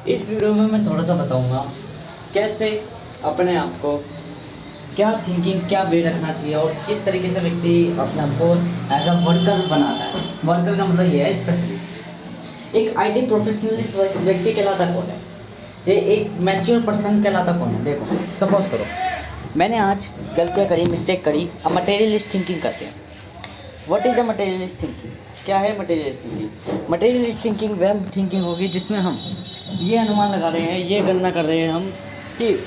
इस वीडियो में मैं थोड़ा सा बताऊंगा कैसे अपने आप को क्या थिंकिंग क्या वे रखना चाहिए और किस तरीके से व्यक्ति अपने आप को एज अ वर्कर बनाता है। वर्कर का मतलब ये है स्पेशलिस्ट। एक आईटी प्रोफेशनलिस्ट व्यक्ति कहलाता कौन है? ये एक मैच्योर पर्सन कहलाता कौन है? देखो, सपोज करो मैंने आज गलतियाँ करी, मिस्टेक करी। अब मटेरियलिस्ट थिंकिंग करते हैं। What is the materialist thinking? क्या है मटेरियलिस्ट थिंकिंग? मटेरियलिस्ट थिंकिंग वह थिंकिंग होगी जिसमें हम ये अनुमान लगा रहे हैं, ये गणना कर रहे हैं हम कि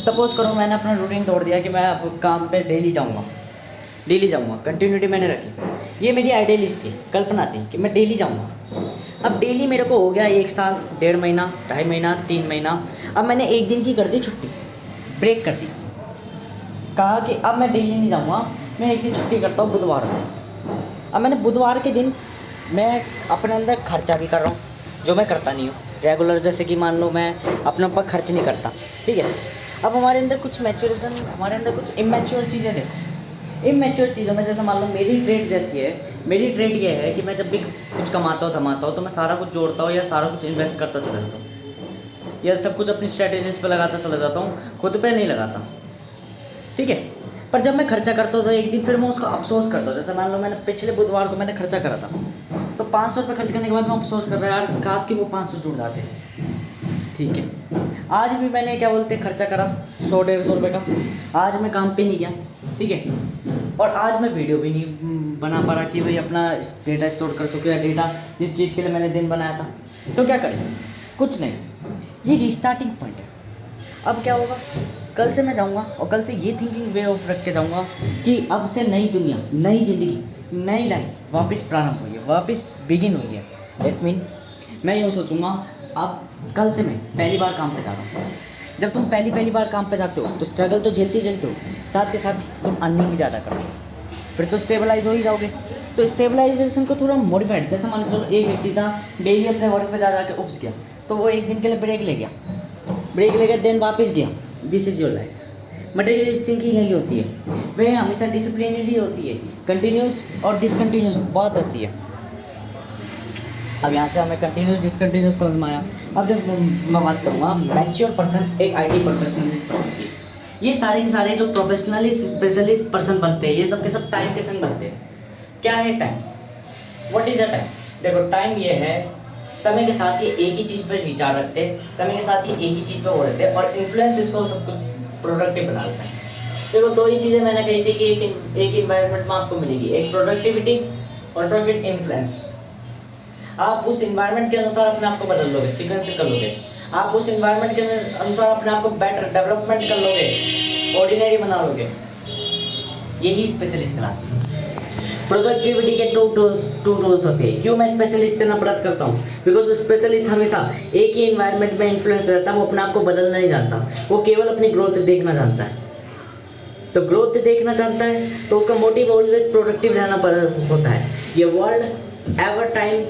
सपोज़ करो मैंने अपना रूटीन तोड़ दिया कि मैं अब काम पे डेली जाऊँगा, कंटिन्यूटी मैंने रखी। ये मेरी आइडियलिस्ट थी, कल्पना थी कि मैं डेली जाऊँगा। अब डेली मेरे को हो गया 1 साल, 1.5 महीना, 2.5 महीना, 3 महीना। अब मैंने एक दिन की कर दी छुट्टी, ब्रेक कर दी। कहा कि अब मैं डेली नहीं जाऊँगा, मैं एक दिन छुट्टी करता हूँ बुधवार को। अब मैंने बुधवार के दिन मैं अपने अंदर खर्चा भी कर रहा हूँ, जो मैं करता नहीं हूँ रेगुलर। जैसे कि मान लो मैं अपने ऊपर खर्च नहीं करता, ठीक है। अब हमारे अंदर कुछ मैच्योरिज्म, हमारे अंदर कुछ इमेच्योर चीज़ें देखो। इमेच्योर चीज़ों में जैसे मान लो मेरी ट्रेड जैसी है, मेरी ट्रेड ये है कि मैं जब भी कुछ कमाता हूँ धमाता हूँ तो मैं सारा कुछ जोड़ता हूँ या सारा कुछ इन्वेस्ट करता चला जाता हूँ या सब कुछ अपनी स्ट्रैटेजीज पे लगाता चला जाता हूँ, खुद पे नहीं लगाता, ठीक है। पर जब मैं खर्चा करता हूँ तो एक दिन फिर मैं उसका अफसोस करता हूँ। जैसे मान लो मैंने पिछले बुधवार को मैंने खर्चा करा था, तो 500 रुपये खर्च करने के बाद मैं अफसोस कर रहा यार, काश कि वो 500 जुड़ जाते, ठीक है। आज भी मैंने क्या बोलते खर्चा करा 100-150 रुपये का। आज मैं काम पे नहीं गया, ठीक है। और आज मैं वीडियो भी नहीं बना पा रहा कि भाई अपना डेटा स्टोर कर सके, या डेटा जिस चीज़ के लिए मैंने दिन बनाया था। तो क्या करें? कुछ नहीं, ये रिस्टार्टिंग पॉइंट है। अब क्या होगा? कल से मैं जाऊंगा और कल से ये थिंकिंग वे ऑफ रख के जाऊंगा कि अब से नई दुनिया, नई ज़िंदगी, नई लाइफ वापस प्रारंभ हुई है, वापस बिगिन हुई है। दैट मीन मैं यूँ सोचूंगा अब कल से मैं पहली बार काम पे जा रहा हूँ। जब तुम पहली बार काम पे जाते हो तो स्ट्रगल तो झेलते हो, साथ के साथ तुम अर्निंग भी ज़्यादा करोगे, फिर तो स्टेबलाइज हो ही जाओगे। तो स्टेबलाइजेशन को थोड़ा मॉडिफाइड, जैसे मान के चलो एक व्यक्ति था डेली अपने वर्क पे जा के उप्स गया, तो वो एक दिन के लिए ब्रेक ले गया, देन वापस गया। This is your life. Materialist thinking यही होती है, वह हमेशा डिसिप्लिनरी होती है, कंटिन्यूस और डिसकंटिन्यूस बात होती है। अब यहाँ से हमें कंटिन्यूस डिसकंटिन्यूस समझ में आया। अब जब मैं बात करूँगा मैच्योर पर्सन, एक आईटी प्रोफेशनलिस्ट पर्सन की, ये सारे के सारे जो प्रोफेशनली स्पेशलिस्ट पर्सन बनते हैं, ये सब के सब टाइम के संग बनते हैं। क्या है time? What is a time? देखो, टाइम ये है समय के साथ ये एक ही चीज़ पर विचार रखते हैं, समय के साथ ये एक ही चीज़ पर वो रहते हैं और इन्फ्लुएंस इसको सब कुछ प्रोडक्टिव बना लेता है। देखो, 2 ही चीज़ें मैंने कही थी कि एक इन्वायरमेंट में आपको मिलेगी, एक प्रोडक्टिविटी और सेकंड इन्फ्लुएंस। आप उस इन्वायरमेंट के अनुसार अपने आप को बदल लोगे, सीक्वेंस कर लोगे। आप उस इन्वायरमेंट के अनुसार अपने आप को बेटर डेवलपमेंट कर लोगे, ऑर्डिनरी बना लोगे। यही स्पेशलिस्ट कहलाते हैं। प्रोडक्टिविटी के टू टूल्स होते हैं। क्यों मैं स्पेशलिस्ट से नफरत करता हूँ? बिकॉज स्पेशलिस्ट हमेशा एक ही इन्वायरमेंट में इन्फ्लुएंस रहता है, वो अपने आप को बदलना नहीं जानता, वो केवल अपनी ग्रोथ देखना जानता है। तो ग्रोथ देखना चाहता है तो उसका मोटिव ऑलवेज प्रोडक्टिव रहना होता है। ये वर्ल्ड एवर टाइम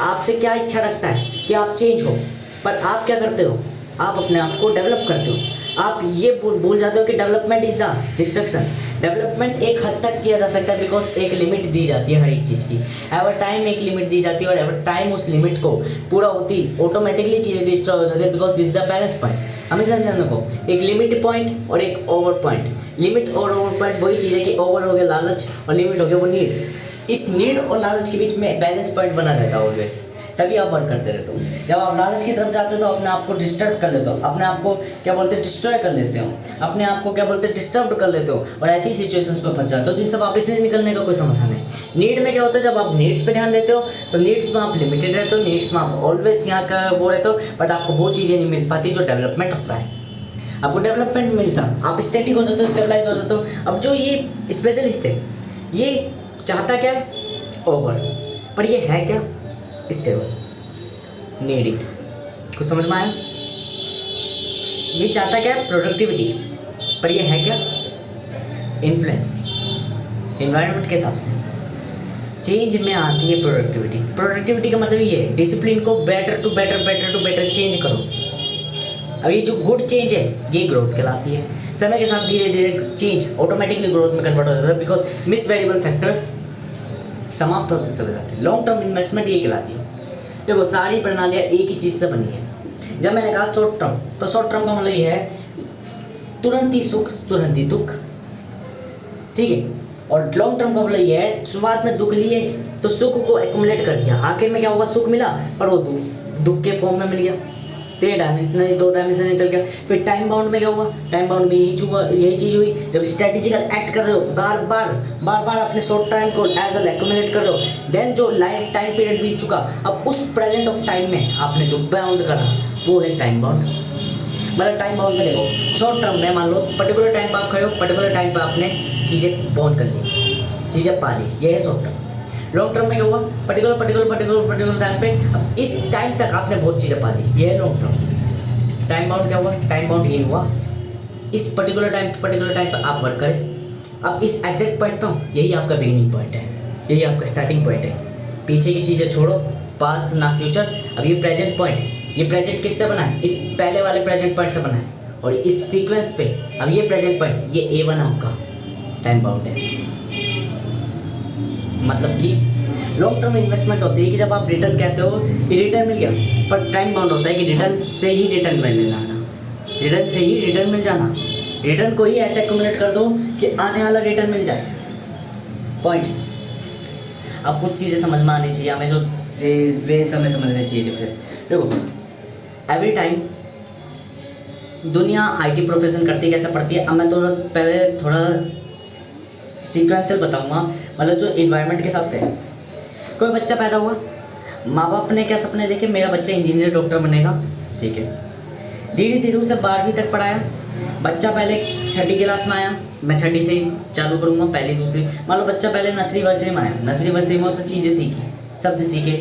आपसे क्या इच्छा रखता है कि आप चेंज हो, पर आप क्या करते हो? आप अपने आप को डेवलप करते हो। आप ये भूल जाते हो कि development is the destruction. Development एक हद तक किया जा सकता है बिकॉज एक लिमिट दी जाती है हर एक चीज़ की। एवर टाइम एक लिमिट दी जाती है और एवर टाइम उस लिमिट को पूरा होती ऑटोमेटिकली चीज़ें डिस्ट्रॉय हो जाती है because this is the balance point. हमें समझने को एक लिमिट पॉइंट और एक ओवर पॉइंट। लिमिट और ओवर पॉइंट वही चीज़ है कि ओवर हो गया लालच और लिमिट हो गया वो नीड। इस नीड और लालच के बीच में बैलेंस पॉइंट बना रहता है ऑलवेज, तभी आप वर्क करते रहते हो। जब आप लालच की तरफ जाते हो तो अपने आप को डिस्टर्ब कर लेते हो, अपने आप को क्या बोलते हैं डिस्ट्रॉय कर लेते हो, अपने आप को क्या बोलते हैं डिस्टर्ब कर लेते हो और ऐसी सिचुएशंस पे फंस जाते हो जिनसे वापस नहीं निकलने का कोई समाधान है। नीड में क्या होता है, जब आप नीड्स पे ध्यान देते हो तो नीड्स में आप लिमिटेड रहते हो, नीड्स में आप ऑलवेज यहाँ का वो रहते हो, बट आपको वो चीज़ें नहीं मिल पाती जो डेवलपमेंट होता है। आपको डेवलपमेंट मिलता, आप स्टैटिक हो जाते हो, स्टेबलाइज हो जाते हो। अब जो ये स्पेशलिस्ट है ये चाहता क्या है? ओवर, पर ये है क्या? Stable, needing. कुछ समझ में आया? ये चाहता क्या है? प्रोडक्टिविटी, पर ये है क्या? इन्फ्लुएंस। इन्वायरमेंट के हिसाब से चेंज में आती है प्रोडक्टिविटी। प्रोडक्टिविटी का मतलब ये है डिसिप्लिन को बेटर टू बेटर चेंज करो। अब ये जो गुड चेंज है ये ग्रोथ कहलाती है। समय के साथ धीरे धीरे चेंज ऑटोमेटिकली ग्रोथ में कन्वर्ट हो जाता है बिकॉज मिस वेरिएबल फैक्टर्स समाप्त होते चले जाते हैं। लॉन्ग टर्म इन्वेस्टमेंट ये कहलाती है। देखो सारी प्रणालियाँ एक ही चीज़ से बनी है। जब मैंने कहा शॉर्ट टर्म, तो शॉर्ट टर्म का मतलब ये है तुरंत ही सुख तुरंत ही दुख, ठीक है। और लॉन्ग टर्म का मतलब ये है शुरुआत में दुख लिए तो सुख को एक्युमुलेट कर दिया, आखिर में क्या हुआ, सुख मिला पर वो दुख के फॉर्म में मिल गया, 3 डायमेंशनल 2 डायमेंशनल चल गया। फिर टाइम बाउंड में क्या हुआ, टाइम बाउंड में यही चीज़ हुई। जब स्ट्रेटेजिकल एक्ट कर रहे हो, बार बार अपने शॉर्ट टाइम को एज अ एक्युमुलेट कर रहे हो, देन जो लाइफ टाइम पीरियड बीत चुका, अब उस प्रेजेंट ऑफ टाइम में आपने जो बाउंड करा वो है टाइम बाउंड। मतलब टाइम बाउंड में देखो, शॉर्ट टर्म में मान लो पर्टिकुलर टाइम पर आप खड़े हो, पर्टिकुलर टाइम पर आपने चीज़ें बॉन्ड कर ली, चीज़ें पा ली, ये है शॉर्ट टर्म। लॉन्ग टर्म में क्या हुआ, पर्टिकुलर टाइम पे अब इस टाइम तक आपने बहुत चीज़ें पा ली, ये है लॉन्ग टर्म। टाइम बाउंड क्या हुआ, टाइम बाउंड ये हुआ इस पर्टिकुलर टाइम पर आप वर्क करें। अब इस एग्जैक्ट पॉइंट पर यही आपका बिगिनिंग पॉइंट है, यही आपका स्टार्टिंग पॉइंट है। पीछे की चीज़ें छोड़ो, पास्ट ना फ्यूचर, अब ये प्रेजेंट पॉइंट, ये प्रेजेंट किससे बना है, इस पहले वाले प्रेजेंट पॉइंट से बना है। और इस सीक्वेंस पे अब ये प्रेजेंट पॉइंट, ये A1 आपका टाइम बाउंड है। मतलब कि लॉन्ग टर्म इन्वेस्टमेंट होती है कि जब आप रिटर्न कहते हो कि रिटर्न मिल गया, पर टाइम बाउंड होता है कि रिटर्न से ही रिटर्न मिल जाना, रिटर्न से ही रिटर्न मिल जाना। रिटर्न को ही ऐसे एक्युमुलेट कर दो कि आने वाला रिटर्न मिल जाए। पॉइंट्स अब कुछ चीज़ें समझ में आनी चाहिए हमें, जो वे हमें समझने चाहिए डिफरेंट। देखो एवरी टाइम दुनिया IT प्रोफेशन करती है, कैसे पढ़ती है, अब मैं थोड़ा सीक्वेंशियल बताऊंगा। मतलब जो इन्वायरमेंट के हिसाब से कोई बच्चा पैदा हुआ, माँ बाप ने क्या सपने देखे, मेरा बच्चा इंजीनियर डॉक्टर बनेगा, ठीक है। धीरे धीरे उसे 12वीं तक पढ़ाया, बच्चा पहले 6ठी क्लास में आया, मैं 6ठी से चालू करूँगा, पहली दूसरी। मान लो बच्चा पहले नर्सरी वर्सरी में आया, नर्सरी वर्सरी में उससे चीज़ें सीखी, शब्द सीखे,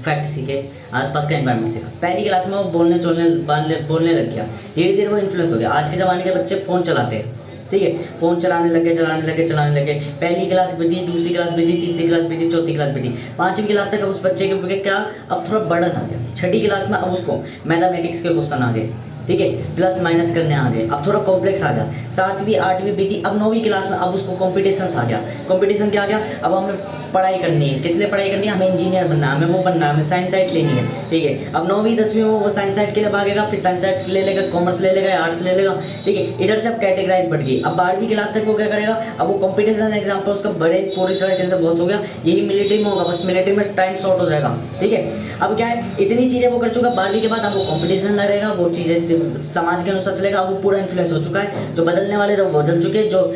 फैक्ट सीखे, आसपास का एनवायरनमेंट सीखा। पहली क्लास में वो बोलने लग गया, धीरे धीरे वो इन्फ्लुएंस हो गया। आज के ज़माने के बच्चे फ़ोन चलाते हैं, ठीक है, फ़ोन चलाने लगे। पहली क्लास बीती, दूसरी क्लास बीती, तीसरी क्लास बीती, चौथी क्लास बीती, 5वीं क्लास तक अब उस बच्चे के क्या, अब थोड़ा बर्डन आ गया। 6ठी क्लास में अब उसको मैथमेटिक्स के क्वेश्चन आ गए, ठीक है, प्लस माइनस करने आ गए, अब थोड़ा कॉम्प्लेक्स आ गया। 7वीं 8वीं बीती, अब 9वीं क्लास में अब उसको कॉम्पिटिशन्स आ गया। कॉम्पिटिशन क्या आ गया, अब हमें पढ़ाई करनी है, किस लिए पढ़ाई करनी है, हमें इंजीनियर बनना है, हमें वो बनना है, हमें साइंस साइड लेनी है, ठीक है। अब 9वीं 10वीं में वो साइंस साइड के लिए भागेगा, फिर साइंस साइड ले लेगा, कॉमर्स ले लेगा, आर्ट्स ले लेगा, ठीक है। इधर से अब कैटेगराइज बढ़ गई। अब 12वीं क्लास तक वो क्या करेगा, अब वो कॉम्पिटिशन एग्जाम पर उसका बड़े पूरी तरीके से बॉस हो गया। यही मिलिट्री में होगा, बस मिलिट्री में टाइम शॉर्ट हो जाएगा, ठीक है। अब क्या है, इतनी चीज़ें वो कर चुका, 12वीं के बाद अब वो कॉम्पिटिशन लड़ेगा, वो चीज़ें समाज के अनुसार चलेगा, वो पूरा इन्फ्लुएंस हो चुका है। जो बदलने वाले तो बदल चुके, जो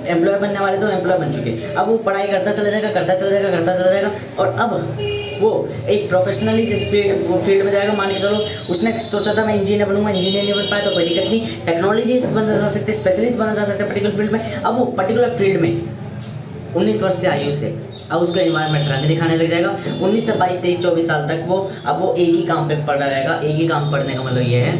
एम्प्लॉय बनने वाले तो एम्प्लॉय बन चुके। अब वो पढ़ाई करता चला जाएगा और अब वो एक प्रोफेशनली फील्ड में जाएगा। मान के चलो उसने सोचा था मैं इंजीनियर बनूंगा, इंजीनियर नहीं बन पाया तो कोई दिक्कत नहीं, टेक्नोलॉजी बना जा सकते, स्पेशलिस्ट बना जा सकते पर्टिकुलर फील्ड में। अब वो पर्टिकुलर फील्ड में 19 वर्ष से आयु से अब उसको एनवायरनमेंट रंग दिखाने लग जाएगा। 19 से 22 23 24 साल तक वो अब वो एक ही काम पे पढ़ा रहेगा। एक ही काम पढ़ने का मतलब ये है,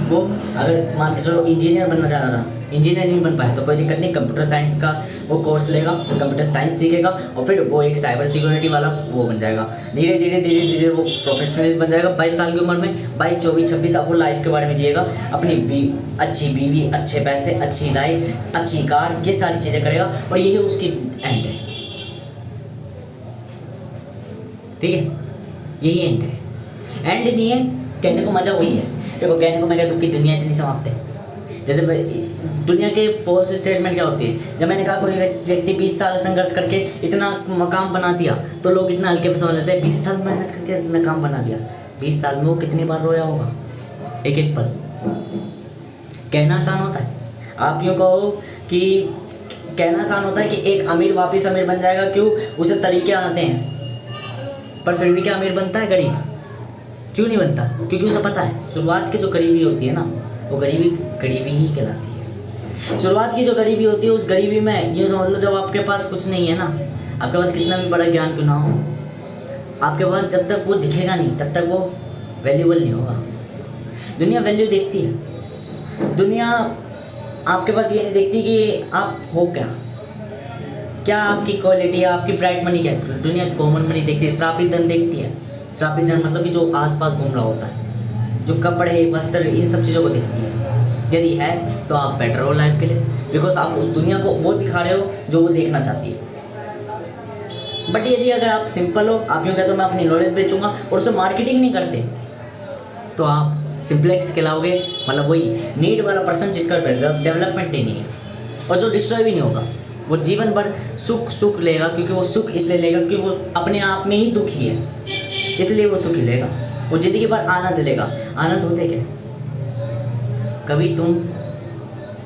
वो अगर मान के चलो इंजीनियर बनना चाहता था, इंजीनियर नहीं बन पाया तो कोई दिक्कत नहीं, कंप्यूटर साइंस का वो कोर्स लेगा, कंप्यूटर साइंस सीखेगा और फिर वो एक साइबर सिक्योरिटी वाला वो बन जाएगा। धीरे धीरे वो प्रोफेशनल बन जाएगा। 22 साल की उम्र में 22 24 26 अब वो लाइफ के बारे में जिएगा, अपनी अच्छी बीवी, अच्छे पैसे, अच्छी लाइफ, अच्छी कार, ये सारी चीज़ें करेगा और यही उसकी एंड है, ठीक है। यही एंड है, एंड नहीं है। कहने को मजा वही है। देखो कहने को मैं कहता हूँ कि दुनिया इतनी समाप्त है। जैसे दुनिया के फॉल्स स्टेटमेंट क्या होती है, जब मैंने कहा कोई व्यक्ति 20 साल संघर्ष करके इतना मकाम बना दिया तो लोग इतना हल्के में समझ लेते हैं 20 साल मेहनत करके इतना काम बना दिया। 20 साल में वो कितनी बार रोया होगा, एक एक पल। कहना आसान होता है, आप यूँ कहो कि कहना आसान होता है कि एक अमीर वापस अमीर बन जाएगा, क्यों, उसे तरीके आते हैं, पर फिर भी क्या अमीर बनता है, गरीब क्यों नहीं बनता, क्योंकि उसे पता है शुरुआत की जो गरीबी होती है ना, वो गरीबी ही कहलाती है। शुरुआत की जो गरीबी होती है, उस गरीबी में ये समझ लो जब आपके पास कुछ नहीं है ना, आपके पास कितना भी बड़ा ज्ञान क्यों ना हो, आपके पास जब तक वो दिखेगा नहीं तब तक वो वैल्यूबल नहीं होगा। दुनिया वैल्यू देखती है, दुनिया आपके पास ये नहीं देखती कि आप हो क्या आपकी क्वालिटी है, आपकी ब्राइट मनी क्या है। दुनिया कॉमन मनी देखती है, श्रापित धन देखती है। श्रापित धन मतलब कि जो आसपास घूम रहा होता है, जो कपड़े वस्त्र इन सब चीज़ों को देखती है। यदि है तो आप बेटर हो लाइफ के लिए, बिकॉज आप उस दुनिया को वो दिखा रहे हो जो वो देखना चाहती है। बट यदि अगर आप सिंपल हो, आप यूँ कहते हो मैं अपनी नॉलेज बेचूंगा और उससे मार्केटिंग नहीं करते, तो आप सिंप्लेक्स कहलाओगे, मतलब वही नीड वाला पर्सन जिसका डेवलपमेंट ही नहीं है और जो डिस्ट्रॉय भी नहीं होगा। वो जीवन भर सुख लेगा, क्योंकि वो सुख इसलिए लेगा क्योंकि वो अपने आप में ही दुखी है, इसलिए वो सुख ही लेगा। वो ज़िंदगी भर आनंद लेगा। आनंद होते क्या? कभी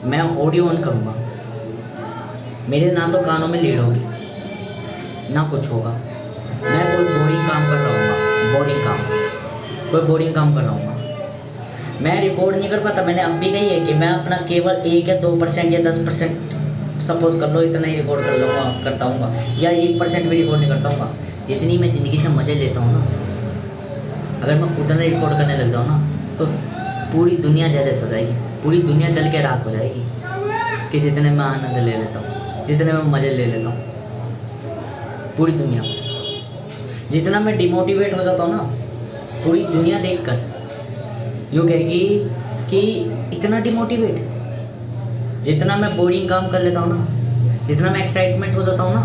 मैं ऑडियो ऑन करूँगा, मेरे ना तो कानों में लीड होगी ना कुछ होगा, मैं कोई बोरिंग काम कर रहा हूँ, कोई बोरिंग काम कर रहा हूँ, मैं रिकॉर्ड नहीं कर पाता। मैंने अब भी कही है कि मैं अपना केवल 1 या 2% या 10% सपोज कर लो, इतना ही रिकॉर्ड करता हूँ, या 1% भी रिकॉर्ड नहीं करता हूँ। जितनी मैं ज़िंदगी से मज़े लेता हूँ ना, अगर मैं उतना रिकॉर्ड करने लग जाऊँ ना, तो पूरी दुनिया जेलस हो जाएगी, पूरी दुनिया जल के राख हो जाएगी कि जितने मैं आनंद ले लेता हूँ, जितने मैं मज़े ले लेता हूँ। पूरी दुनिया, जितना मैं डिमोटिवेट हो जाता हूँ ना, पूरी दुनिया देखकर यूँ कहेगी कि इतना डिमोटिवेट। जितना मैं बोरिंग काम कर लेता हूँ ना, जितना मैं एक्साइटमेंट हो जाता हूँ ना,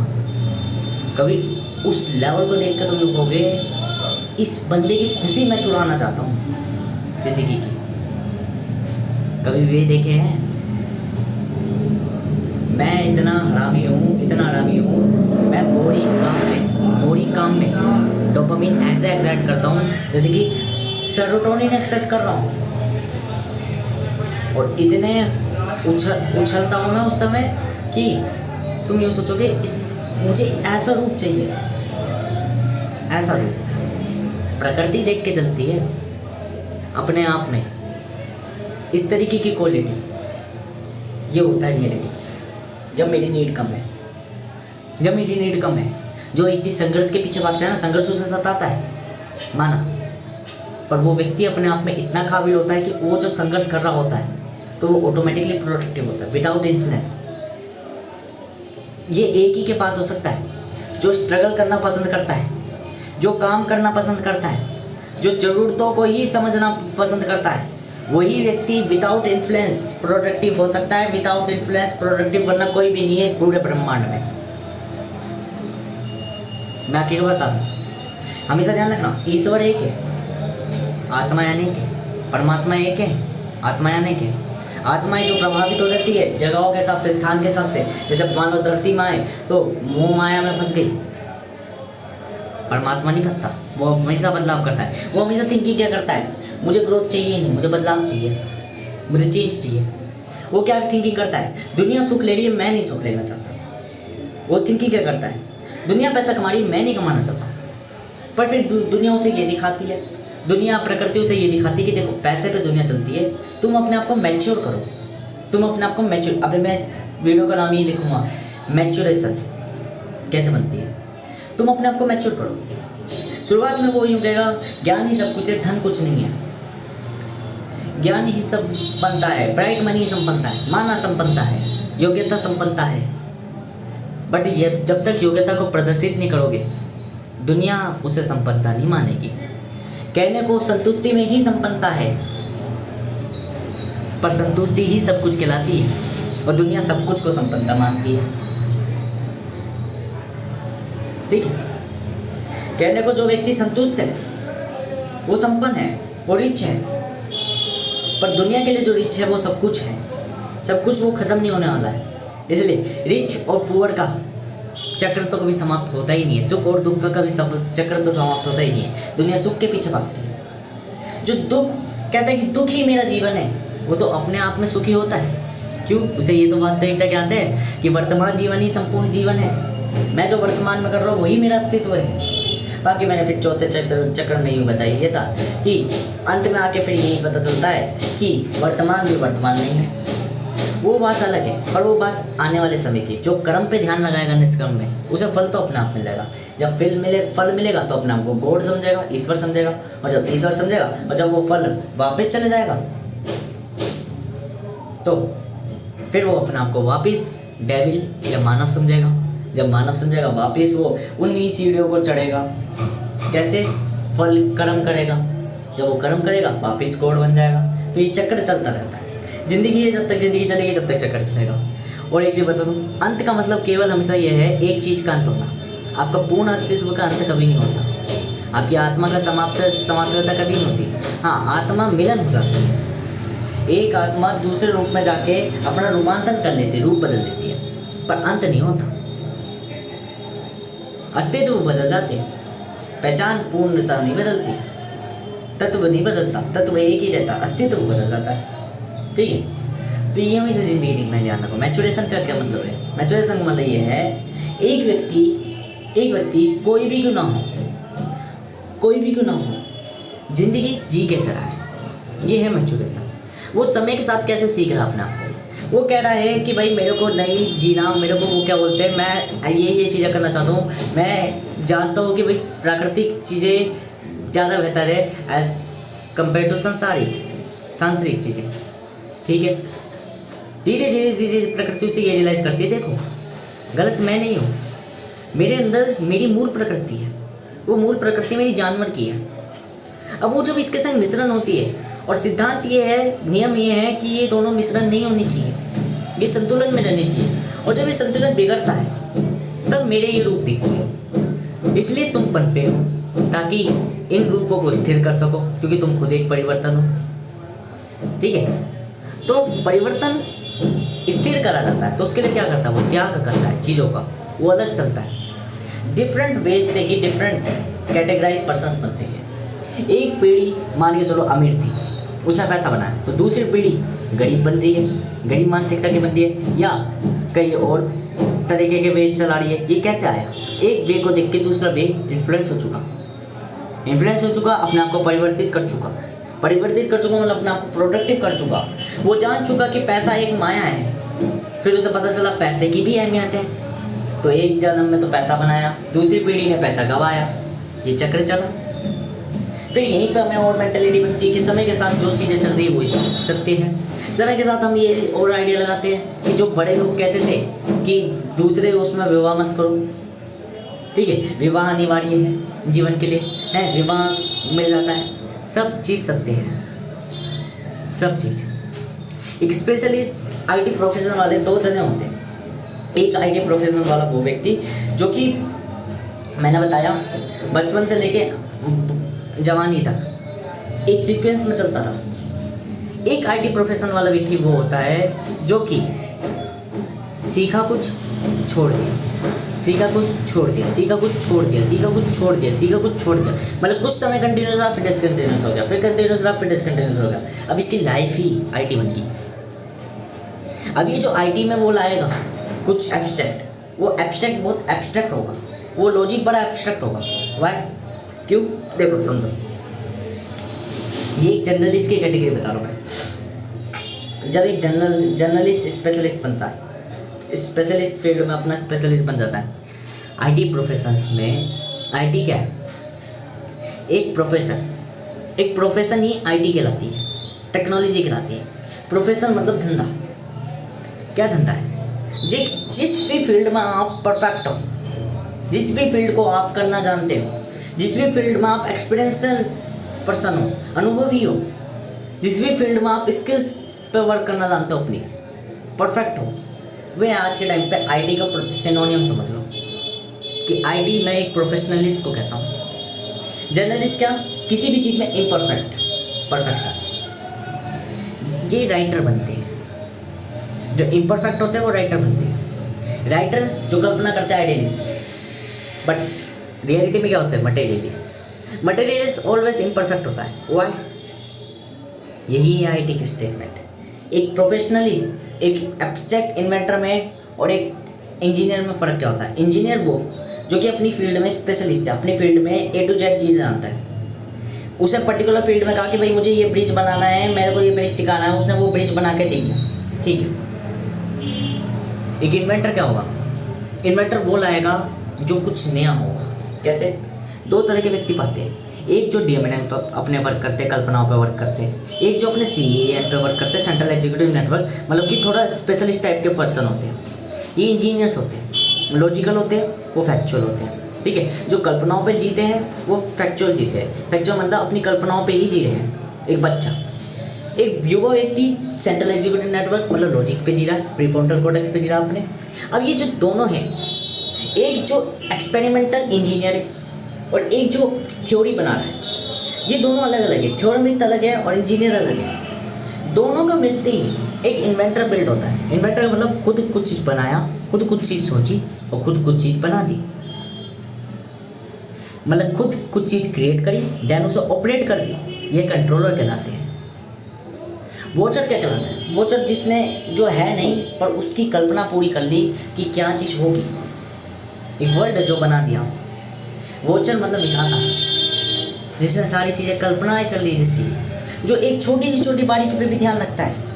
कभी उस लेवल को देख कर तुम लोग कहोगे इस बंदे की खुशी मैं चुराना चाहता हूँ ज़िंदगी की। कभी वे देखे हैं? मैं इतना हरामी हूँ, मैं बोरिंग काम में डोपामिन ऐसे एक्साइट करता हूँ जैसे कि सेरोटोनिन एक्साइट कर रहा हूँ, और इतने उछलता हूँ मैं उस समय कि तुम यूँ सोचोगे मुझे ऐसा रूप चाहिए, ऐसा रूप। प्रकृति देख के चलती है अपने आप में, इस तरीके की क्वालिटी। ये होता है रियलिटी। जब मेरी नीड कम है, जो व्यक्ति संघर्ष के पीछे भागता है ना, संघर्ष उसे सताता है, माना, पर वो व्यक्ति अपने आप में इतना काबिल होता है कि वो जब संघर्ष कर रहा होता है तो वो ऑटोमेटिकली प्रोडक्टिव होता है, विदाउट इन्फ्लुएंस। ये एक ही के पास हो सकता है जो स्ट्रगल करना पसंद करता है, जो काम करना पसंद करता है, जो ज़रूरतों को ही समझना पसंद करता है। वही व्यक्ति विदाउट इन्फ्लुएंस प्रोडक्टिव हो सकता है। विदाउट इन्फ्लुएंस प्रोडक्टिव बनना कोई भी नहीं है इस पूरे ब्रह्मांड में। मैं आपको बता दूँ, हमेशा ध्यान रखना, ईश्वर एक है, आत्मा यानी एक है, परमात्मा एक है, आत्मा यानी एक है। आत्माएं जो प्रभावित हो जाती है जगहों के हिसाब से, स्थान के हिसाब से, जैसे मान लो धरती माँ है तो मोह माया में फंस गई। परमात्मा नहीं फंसता, वो हमेशा बदलाव करता है। वो हमेशा थिंकिंग क्या करता है, मुझे ग्रोथ चाहिए नहीं, मुझे बदलाव चाहिए, मुझे चेंज चाहिए। वो क्या थिंकिंग करता है, दुनिया सुख ले रही है, मैं नहीं सुख लेना चाहता। वो थिंकिंग क्या करता है, दुनिया पैसा कमा रही है, मैं नहीं कमाना चाहता। पर फिर दुनिया उसे ये दिखाती है, दुनिया प्रकृति उसे ये दिखाती है कि देखो पैसे पे दुनिया चलती है, तुम अपने आप को मैच्योर करो, तुम अपने आप को मैच्योर। अब मैं इस वीडियो का नाम ये लिखूँगा, मैच्योरेशन कैसे बनती है। तुम अपने आप को मैच्योर करो। शुरुआत में वो यूँ कहेगा ज्ञान ही सब कुछ है, धन कुछ नहीं है। ज्ञान ही सब बनता है, ब्राइट मनी संपन्नता है, माना संपन्नता है, योग्यता संपन्नता है। बट ये जब तक योग्यता को प्रदर्शित नहीं करोगे, दुनिया उसे संपन्नता नहीं मानेगी। कहने को संतुष्टि में ही संपन्नता है, पर संतुष्टि ही सब कुछ कहलाती है और दुनिया सब कुछ को संपन्नता मानती है। ठीक है, कहने को जो व्यक्ति संतुष्ट है वो संपन्न है, वो रिच है, पर दुनिया के लिए जो रिच है वो सब कुछ है, सब कुछ वो खत्म नहीं होने वाला है। इसलिए रिच और पुअर का चक्र तो कभी समाप्त होता ही नहीं है, सुख और दुख का कभी सब चक्र तो समाप्त होता ही नहीं है। दुनिया सुख के पीछे भागती है। जो दुख कहता है कि दुख ही मेरा जीवन है, वो तो अपने आप में सुखी होता है। क्यों? उसे ये तो वास्तविकता कहते हैं कि वर्तमान जीवन ही संपूर्ण जीवन है, मैं जो वर्तमान में कर रहा हूँ वही मेरा अस्तित्व है। बाकी मैंने फिर चौथे चक्र में यूँ बताई ये था कि अंत में आके फिर यही पता चलता है कि वर्तमान भी वर्तमान नहीं है, वो बात अलग है। पर वो बात आने वाले समय की, जो कर्म पे ध्यान लगाएगा निष्कर्म में, उसे फल तो अपने आप मिलेगा। जब फल मिलेगा तो अपने आप को गॉड समझेगा, ईश्वर समझेगा, और जब ईश्वर समझेगा और जब वो फल वापस चले जाएगा तो फिर वो अपने आप को वापस डेविल या मानव समझेगा। जब मानव समझेगा वापस वो उन्हीं सीढ़ियों को चढ़ेगा। कैसे? फल कर्म करेगा, जब वो कर्म करेगा वापस गॉड बन जाएगा। तो ये चक्कर चलता रहता है। जिंदगी है, जब तक जिंदगी चलेगी तब तक चक्कर चलेगा। और एक चीज़ बता दूँ, अंत का मतलब केवल हमेशा ये है, एक चीज़ का अंत होना। आपका पूर्ण अस्तित्व का अंत कभी नहीं होता, आपकी आत्मा का समाप्तता कभी नहीं होती। हाँ, आत्मा मिलन हो जाती है, एक आत्मा दूसरे रूप में जाके अपना रूपांतरण कर लेती है, रूप बदल लेती है, पर अंत नहीं होता। अस्तित्व बदल जाते हैं, पहचान पूर्णता नहीं बदलती, तत्व नहीं बदलता, तत्व एक ही रहता, अस्तित्व बदल जाता है। ठीक है, तो ये हमेशा जिंदगी में ध्यान रखो। मैचुरेशन का क्या मतलब है? मैचुरेशन का मतलब ये है एक व्यक्ति कोई भी क्यों ना हो जिंदगी जी कैसे रहा है, ये है मैचुरेशन। वो समय के साथ कैसे सीख रहा अपने आप को। वो कह रहा है कि भाई मेरे को नहीं जीना, मेरे को वो क्या बोलते हैं, मैं ये चीज़ें करना चाहता हूँ, मैं जानता हूँ कि भाई प्राकृतिक चीज़ें ज़्यादा बेहतर है एज कम्पेयर टू सांसारिक चीज़ें। ठीक है, धीरे धीरे प्रकृति उसे ये रियलाइज़ करती है, देखो गलत मैं नहीं हूँ, मेरे अंदर मेरी मूल प्रकृति है, वो मूल प्रकृति मेरी जानवर की है। अब वो जब इसके संग मिश्रण होती है, और सिद्धांत ये है, नियम ये है कि ये दोनों मिश्रण नहीं होनी चाहिए, ये संतुलन में रहनी चाहिए। और जब ये संतुलन बिगड़ता है तब मेरे ये रूप दिखते हैं। इसलिए तुम पनपे हो ताकि इन रूपों को स्थिर कर सको, क्योंकि तुम खुद एक परिवर्तन हो। ठीक है, तो परिवर्तन स्थिर करा जाता है, तो उसके लिए क्या करता है? वो त्याग करता है चीज़ों का, वो अलग चलता है। डिफरेंट वेज से ही डिफरेंट कैटेगराइज पर्सन्स बनते हैं। एक पीढ़ी मान के चलो अमीर थी, उसने पैसा बनाया, तो दूसरी पीढ़ी गरीब बन रही है, गरीब मानसिकता की बन रही है, या कई और तरीके के वेज चला रही है। ये कैसे आया? एक वे को देख के दूसरा वे इन्फ्लुएंस हो चुका, अपने आप को परिवर्तित कर चुका मतलब अपने आप को प्रोडक्टिव कर चुका। वो जान चुका कि पैसा एक माया है। फिर उसे पता चला पैसे की भी अहमियत है, तो एक जन्म में तो पैसा बनाया, दूसरी पीढ़ी ने पैसा गंवाया, ये चक्र चला। फिर यहीं पे हमें और मेंटेलिटी बनती है कि समय के साथ जो चीज़ें चल रही है वो सत्य है। समय के साथ हम ये और आइडिया लगाते हैं कि जो बड़े लोग कहते थे कि दूसरे उसमें विवाह मत करो, ठीक है, विवाह अनिवार्य है जीवन के लिए, है विवाह मिल जाता है, सब चीज़ सत्य है, सब चीज़। एक स्पेशलिस्ट आईटी प्रोफेशनल वाले दो जने होते हैं। एक आईटी प्रोफेशनल वाला वो व्यक्ति जो कि मैंने बताया बचपन से लेके जवानी तक एक सीक्वेंस में चलता रहा। एक आईटी प्रोफेशनल वाला व्यक्ति वो होता है जो कि सीखा कुछ छोड़ दिया, मतलब कुछ समय कंटिन्यूस रहा, फिर डिसकंटिन्यूस हो गया, फिर कंटिन्यूस रहा, फिर डिसकंटिन्यूस हो गया। अब इसकी लाइफ ही आईटी बन गई। अब ये जो आईटी में वो लाएगा कुछ एब्स्ट्रैक्ट, वो एब्स्ट्रैक्ट बहुत एब्स्ट्रैक्ट होगा, वो लॉजिक बड़ा एब्स्ट्रैक्ट होगा। वाई? क्यों? देखो समझो, ये एक जर्नलिस्ट की कैटेगरी बता रहा हूँ मैं। जब एक जर्नलिस्ट स्पेशलिस्ट बनता है, स्पेशलिस्ट फील्ड में अपना स्पेशलिस्ट बन जाता है। आईटी प्रोफेशंस में आईटी क्या है? एक प्रोफेशन ही आईटी कहलाती है, टेक्नोलॉजी कहलाती है। प्रोफेशन मतलब धंधा। क्या धंधा है? जिस भी फील्ड में आप परफेक्ट हो, जिस भी फील्ड को आप करना जानते हो, जिस भी फील्ड में आप एक्सपीरियंशियल पर्सन हो, अनुभवी हो, जिस भी फील्ड में आप स्किल्स पे वर्क करना जानते हो, अपनी परफेक्ट हो, वे आज के टाइम पे आईटी का सिनोनियम समझ लो कि आईटी मैं एक प्रोफेशनलिस्ट को कहता हूँ। जर्नलिस्ट क्या? किसी भी चीज़ में परफेक्शन। ये राइटर बनते हैं, जो इम्परफेक्ट होते हैं वो राइटर बनते हैं। राइटर जो कल्पना करते हैं आइडियलिस्ट, बट रियलिटी में क्या होता है? मटेरियलिस्ट ऑलवेज इम्परफेक्ट होता है। व्हाई? यही है आईटी की स्टेटमेंट। एक प्रोफेशनलिस्ट, एक एब्स्ट्रैक्ट इन्वेंटर में और एक इंजीनियर में फ़र्क क्या होता है? इंजीनियर वो जो कि अपनी फील्ड में स्पेशलिस्ट है, अपनी फील्ड में ए टू जेड चीज़ जानता है। उसे पर्टिकुलर फील्ड में कहा कि भाई मुझे ये ब्रिज बनाना है, मेरे को ये ब्रिज टिकाना है, उसने वो ब्रिज बना के दे दिया, ठीक है। एक इन्वेंटर क्या होगा? इन्वेंटर वो लाएगा जो कुछ नया होगा। कैसे? दो तरह के व्यक्ति पाते हैं, एक जो डीएमएन पर अपने वर्क करते हैं, कल्पनाओं पर वर्क करते हैं, एक जो अपने सीएएन पर वर्क करते हैं, सेंट्रल एग्जीक्यूटिव नेटवर्क, मतलब कि थोड़ा स्पेशलिस्ट टाइप के पर्सन होते हैं। ये इंजीनियर्स होते हैं, लॉजिकल होते हैं, वो फैक्चुअल होते हैं, ठीक है। जो कल्पनाओं पे जीते हैं वो फैक्चुअल जीते हैं। फैक्चुअल मतलब अपनी कल्पनाओं पे ही जी रहे हैं। एक बच्चा, एक युवा व्यक्ति सेंट्रल एग्जीक्यूटिव नेटवर्क मतलब लॉजिक पे जी रहा है, प्रीफ्रंटल कॉर्टेक्स पे जी रहा है अपने। अब ये जो दोनों हैं, एक जो एक्सपेरिमेंटल इंजीनियर और एक जो थ्योरी बना रहा है, ये दोनों अलग अलग है। थ्योरमिस्ट अलग है और इंजीनियर अलग है। दोनों का मिलते ही एक इन्वेंटर बिल्ड होता है। इन्वेंटर का मतलब खुद कुछ चीज़ बनाया, खुद कुछ चीज़ सोची और खुद कुछ चीज़ बना दी। मतलब खुद कुछ चीज़ क्रिएट करी, देन उसे ऑपरेट कर दी, ये कंट्रोलर कहलाते हैं। वॉचर क्या कहलाता है? वॉचर जिसने जो है नहीं पर उसकी कल्पना पूरी कर ली कि क्या चीज़ होगी, एक वर्ड जो बना दिया। वॉचर मतलब विधाता, जिसने सारी चीज़ें कल्पनाएं चल रही है, जिसकी जो एक छोटी सी छोटी बारीकी पे भी ध्यान रखता है।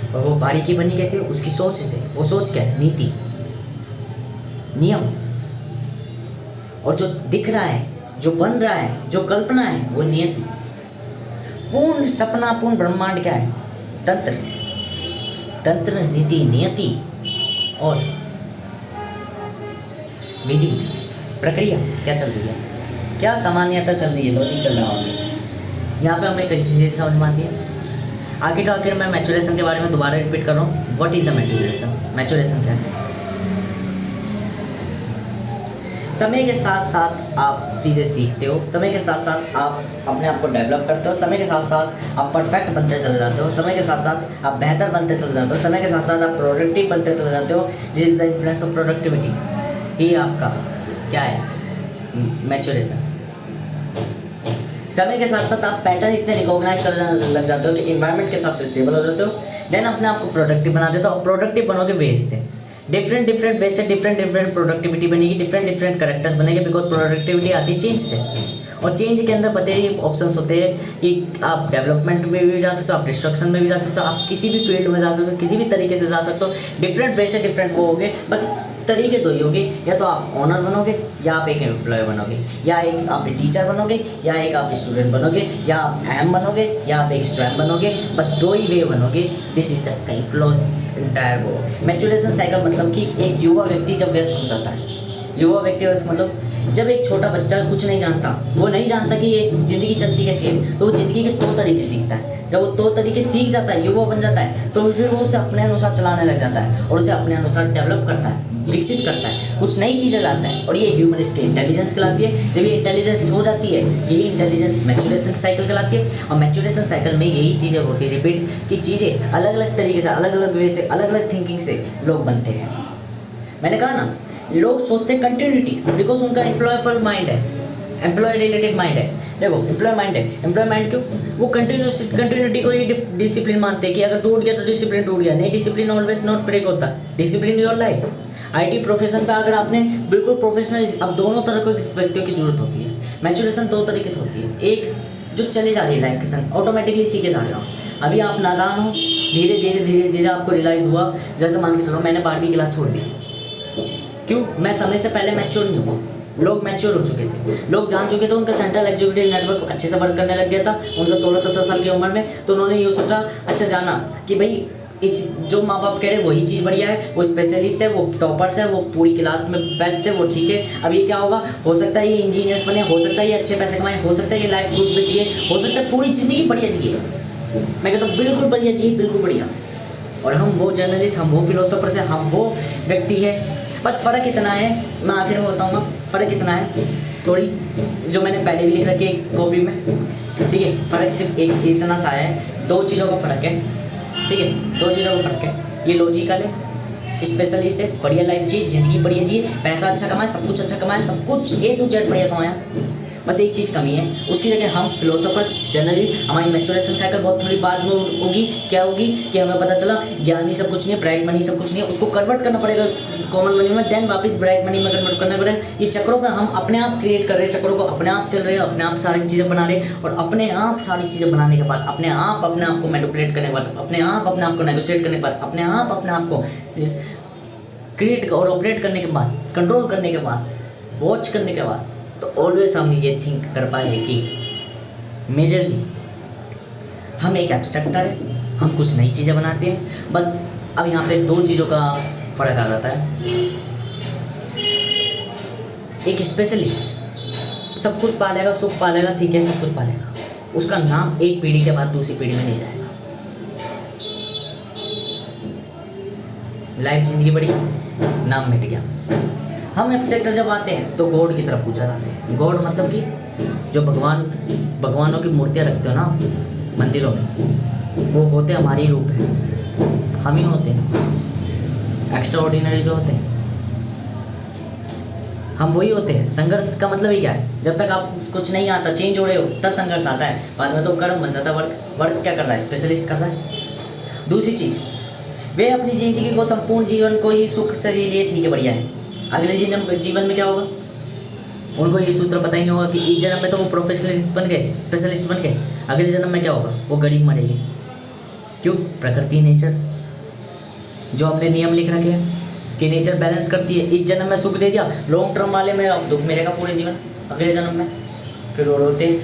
और वो बारीकी बनी कैसे? उसकी सोच से। वो सोच क्या है? नीति, नियम। और जो दिख रहा है, जो बन रहा है, जो कल्पना है, वो नियति। पूर्ण सपना, पूर्ण ब्रह्मांड क्या है? तंत्र। तंत्र, नीति, नियति और विधि, प्रक्रिया क्या चल रही है, क्या सामान्यता चल रही है, लॉजिक चल रहा है। यहाँ पे हमें कैसी चीज़ें समझ में आती है। आखिर मैं मैच्योरेशन के बारे में दोबारा रिपीट कर रहा हूँ। What is the maturation? Maturation क्या है? समय के साथ साथ आप चीज़ें सीखते हो, समय के साथ साथ आप अपने आप को डेवलप करते हो, समय के साथ साथ आप परफेक्ट बनते चले जाते हो, समय के साथ साथ आप बेहतर बनते चले जाते हो, समय के साथ साथ आप प्रोडक्टिव बनते चले जाते हो। This is the influence of productivity. ये आपका क्या है? मैच्योरेशन। समय के साथ साथ आप पैटर्न इतने रिकॉग्नाइज करने लग जाते हो कि इन्वायरमेंट के हिसाब से स्टेबल हो जाते हो। देन अपने आप को प्रोडक्टिव बना देते हो। और प्रोडक्टिव बनोगे वेज से, डिफरेंट वे से डिफरेंट प्रोडक्टिविटी बनेगी, डिफरेंट करेक्टर्स बनेंगे। बिकॉज प्रोडक्टिविटी आती है चेंज से, और चेंज के अंदर पता ही ऑप्शंस होते हैं कि आप डेवलपमेंट में भी जा सकते हो, आप डिस्ट्रक्शन में भी जा सकते हो, आप किसी भी फील्ड में जा सकते हो, किसी भी तरीके से जा सकते हो। डिफरेंट वे से डिफरेंट वो होगे, बस तरीके दो ही होंगे। या तो आप ऑनर बनोगे, या आप एक एम्प्लॉय बनोगे, या एक आप टीचर बनोगे, या एक आप स्टूडेंट बनोगे, या आप अहम बनोगे, या आप एक स्वयं बनोगे। बस दो ही वे बनोगे। This is the close entire वो मैच्योरेशन साइकिल। मतलब कि एक युवा व्यक्ति जब व्यस्त हो जाता है, युवा व्यक्ति व्यस्त मतलब जब एक छोटा बच्चा कुछ नहीं जानता, वो नहीं जानता कि ये ज़िंदगी चलती कैसी है, तो वो ज़िंदगी के तौर तरीके सीखता है। जब वो तौर तरीके सीख जाता है, युवा बन जाता है, तो फिर वो उसे अपने अनुसार चलाने लग जाता है और उसे अपने अनुसार डेवलप करता है, विकसित करता है, कुछ नई चीज़ें लाता है। और ये ह्यूमन इसकी इंटेलिजेंस कहलाती है। जब ये इंटेलिजेंस हो जाती है, यही इंटेलिजेंस मैच्योरेशन साइकिल कहलाती है। और मैच्योरेशन साइकिल में यही चीज़ें होती है रिपीट, कि चीज़ें अलग अलग तरीके से, अलग अलग वे से, अलग अलग थिंकिंग से लोग बनते हैं। मैंने कहा ना, लोग सोचते हैं कंटिन्यूटी, बिकॉज उनका एम्प्लॉयफुल माइंड है, एम्प्लॉय रिलेटेड माइंड है। देखो एम्प्लॉय माइंड है, एम्प्लॉय माइंड क्यों? वो कंटिन्यूटी को ही डिसिप्लिन मानते हैं कि अगर टूट गया तो डिसिप्लिन टूट गया। नहीं, डिसिप्लिन ऑलवेज नॉट ब्रेक होता। Discipline your life. IT profession पे अगर आपने बिल्कुल प्रोफेशनल, अब दोनों तरह के व्यक्तियों की जरूरत होती है। मैच्योरेशन दो तरीके से होती है। एक जो चले जा रही है लाइफ के संग, ऑटोमेटिकली सीखे जा रहे हो। अभी आप नादान हो, धीरे धीरे आपको रियलाइज़ हुआ। जैसे मान के चलो, मैंने 12वीं क्लास छोड़ दी। क्यों? मैं समय से पहले मैच्योर नहीं हुआ। लोग मैच्योर हो चुके थे, लोग जान चुके थे, उनका सेंट्रल एग्जीक्यूटिव नेटवर्क अच्छे से वर्क करने लग गया था उनका 16-17 साल की उम्र में। तो उन्होंने ये सोचा, अच्छा जाना कि भाई इस जो माँ बाप कह रहे वही चीज़ बढ़िया है, वो स्पेशलिस्ट है, वो टॉपर्स है, वो पूरी क्लास में बेस्ट है, वो ठीक है। अब ये क्या होगा? हो सकता है ये इंजीनियर्स बने, हो सकता है ये अच्छे पैसे कमाए, हो सकता है ये लाइफ गुड में जिए, हो सकता है पूरी ज़िंदगी बढ़िया जिए। मैं कहता हूँ बिल्कुल बढ़िया जिए, बिल्कुल बढ़िया। और हम वो जर्नलिस्ट, हम वो फिलोसोफर से, हम वो व्यक्ति है। बस फ़र्क इतना है, मैं आखिर में बताऊँगा फ़र्क इतना है, थोड़ी जो मैंने पहले भी लिख रखी है कॉपी में, ठीक है। फ़र्क सिर्फ एक इतना सा है, दो चीज़ों का फ़र्क है, ठीक है, दो चीज़ों का फ़र्क है। ये लॉजिकल है, स्पेशलिस्ट है, बढ़िया लाइफ जिए, ज़िंदगी बढ़िया जिए, पैसा अच्छा कमाए, सब कुछ अच्छा कमाए, सब कुछ A to Z बढ़िया कमाया। बस एक चीज़ कमी है, उसकी जगह हम फिलोसोफर्स, जर्नलिस्ट, हमारी मैच्योरेशन साइकिल बहुत थोड़ी बाद में होगी। क्या होगी कि हमें पता चला ज्ञानी सब कुछ नहीं है, ब्राइट मनी सब कुछ नहीं है, उसको कन्वर्ट करना पड़ेगा कॉमन मनी में, देन वापस ब्राइट मनी में कन्वर्ट करना पड़ेगा। ये चक्रों में हम अपने आप क्रिएट कर रहे हैं, चक्रों को अपने आप चल रहे हैं, अपने आप सारी चीज़ें बना रहे हैं। और अपने आप सारी चीज़ें बनाने के बाद, अपने आप को मैनिपुलेट करने के बाद, अपने आप को नेगोशिएट करने के बाद, अपने आप को क्रिएट और ऑपरेट करने के बाद, कंट्रोल करने के बाद, वॉच करने के बाद, तो ऑलवेज हम ये थिंक कर पाए कि मेजरली हम एक एब्स्ट्रैक्टर है, हम कुछ नई चीज़ें बनाते हैं। बस अब यहाँ पे दो चीज़ों का फ़र्क आ जाता है। एक स्पेशलिस्ट सब कुछ पालेगा, सुख पालेगा, ठीक है, सब कुछ पालेगा, उसका नाम एक पीढ़ी के बाद दूसरी पीढ़ी में नहीं जाएगा। लाइफ जिंदगी बड़ी नाम मिट गया। हम एफ सेक्टर जब आते हैं तो गॉड की तरफ पूछा जाते हैं। गॉड मतलब कि जो भगवानों की मूर्तियाँ रखते हो ना मंदिरों में, वो होते हमारे रूप है, हम ही होते हैं। एक्स्ट्रा ऑर्डिनरी जो होते हैं हम वही होते हैं। संघर्ष का मतलब ही क्या है? जब तक आप कुछ नहीं आता, चेंज हो रहे हो, तब संघर्ष आता है। बाद में तो कर्म बन जाता है। वर्क क्या कर रहा है? स्पेशलिस्ट कर रहा है। दूसरी चीज़, वे अपनी जिंदगी को, संपूर्ण जीवन को ही सुख से जी लिए, ठीक है, बढ़िया है। अगले जीवन में क्या होगा? उनको ये सूत्र पता ही नहीं होगा कि इस जन्म में तो वो प्रोफेशनलिस्ट बन गए, स्पेशलिस्ट बन गए, अगले जन्म में क्या होगा? वो गरीब मरेंगे। क्यों? प्रकृति, नेचर, जो हमने नियम लिख रखे हैं कि नेचर बैलेंस करती है। इस जन्म में सुख दे दिया, लॉन्ग टर्म वाले में अब दुख मिलेगा पूरे जीवन, अगले जन्म में फिर वो रोते हैं।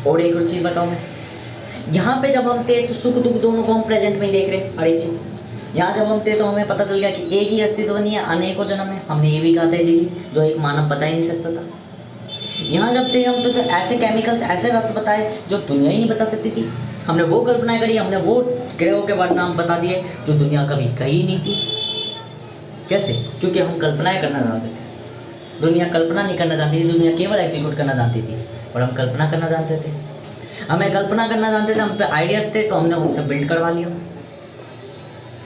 और एक और चीज़ बताऊँ मैं, यहाँ पे जब हम थे तो सुख दुख दोनों को हम प्रेजेंट में ही देख रहे। हर एक चीज़ यहाँ जब हम थे तो हमें पता चल गया कि एक ही अस्तित्व नहीं है, अनेकों जन्म है। हमने ये भी कहा था दीदी, जो एक मानव बता ही नहीं सकता था। यहाँ जब थे हम तो ऐसे केमिकल्स, ऐसे रस बताए जो दुनिया ही नहीं बता सकती थी। हमने वो कल्पनाएं करी, हमने वो ग्रहों के बाद नाम बता दिए जो दुनिया कभी कही नहीं थी। कैसे? क्योंकि हम कल्पनाएं करना जानते थे। दुनिया कल्पना नहीं करना जानती थी, दुनिया केवल एग्जीक्यूट करना जानती थी, और हम कल्पना करना जानते थे। हमें कल्पना करना जानते थे, हम पे आइडियाज़ थे, तो हमने उनसे बिल्ड करवा लिया।